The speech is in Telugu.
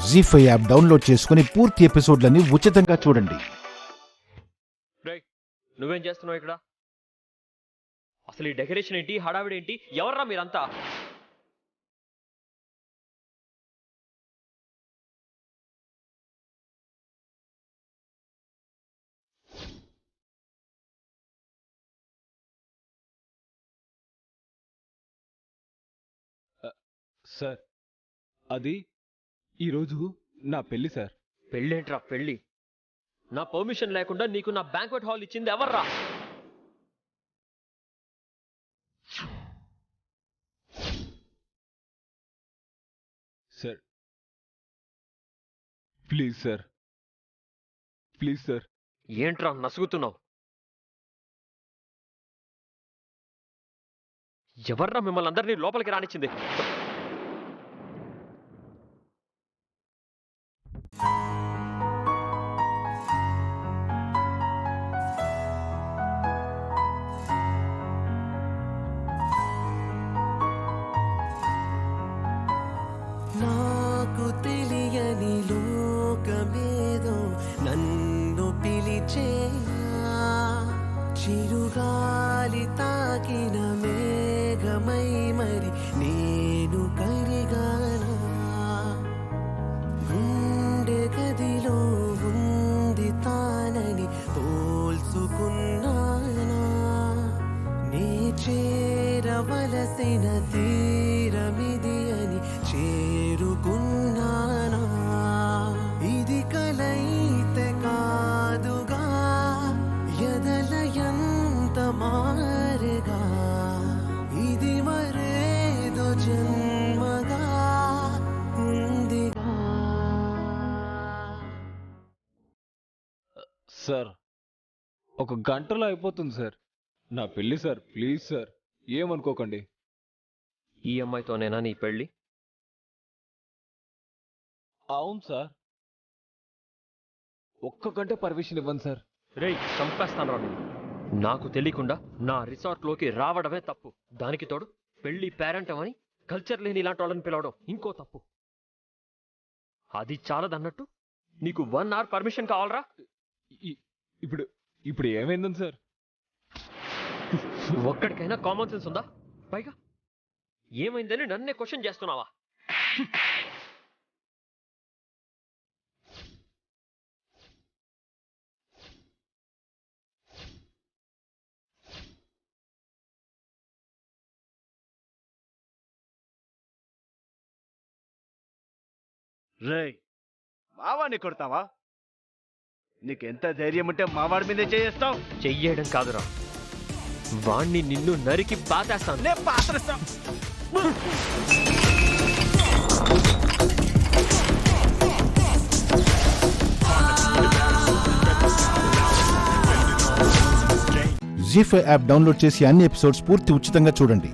జీ5 యాప్ డౌన్లోడ్ చేసుకుని పూర్తి ఎపిసోడ్లని ఉచితంగా చూడండి. నువ్వేం చేస్తున్నావు ఇక్కడ? అసలు ఈ డెకరేషన్ ఏంటి, హడావిడి ఏంటి? ఎవర్రా మీరంతా? సార్, అది ఈరోజు నా పెళ్లి సార్. పెళ్ళేంట్రా పెళ్ళి? నా పర్మిషన్ లేకుండా నీకు నా బ్యాంక్వెట్ హాల్ ఇచ్చింది ఎవర్రా? Sir please sir, please sir. ఏంట్రా నసుగుతున్నావు? ఎవర్రా మిమ్మల్ని అందరినీ లోపలికి రానిచ్చింది? నాకు తెలియని లోకమేదో నన్ను పిలిచేనా, చిరుగాలి తాకిన మేఘమై మరి నేను కరిగానా, గుండె గదిలో ఉంది తానని పోల్చుకున్నానా, నీ చేరవలసిన తీరమిది అని చేరుకున్నానా, ఇది కలైతే కాదుగా ఎదలయంత మారగా, ఇది మరేదో జన్మగా ఉందిగా. సార్, ఒక గంటలో అయిపోతుంది సార్ నా పెళ్లి సార్. ప్లీజ్ సార్, ఏమనుకోకండి. ఈ అమ్మాయితోనేనా నీ పెళ్ళి? అవును సార్, ఒక్క గంట పర్మిషన్ ఇవ్వండి సార్. రేయ్, చంపేస్తాను రా నేను. నాకు తెలియకుండా నా రిసార్ట్లోకి రావడమే తప్పు. దానికి తోడు పెళ్లి పేరెంట్ అని కల్చర్ లేని ఇలాంటి వాళ్ళని పిలవడం ఇంకో తప్పు. అది చాలదన్నట్టు నీకు 1 hour పర్మిషన్ కావాలరా? ఇప్పుడు ఇప్పుడు ఏమైందని సార్? ఒక్కడికైనా కామన్ సెన్స్ ఉందా? పైగా ఏమైందని నన్నే క్వశ్చన్ చేస్తున్నావా? రేయ్, మావాడిని కొడతావా? నీకెంత ధైర్యం ఉంటే మావాడి మీదే చేస్తావు? చెయ్యడం కాదురా, వాణ్ణి నిన్ను నరికి పాతేస్తాను. నేను పాత్రస్తా. జీ5 యాప్ డౌన్లోడ్ చేసి అన్ని ఎపిసోడ్స్ పూర్తి ఉచితంగా చూడండి.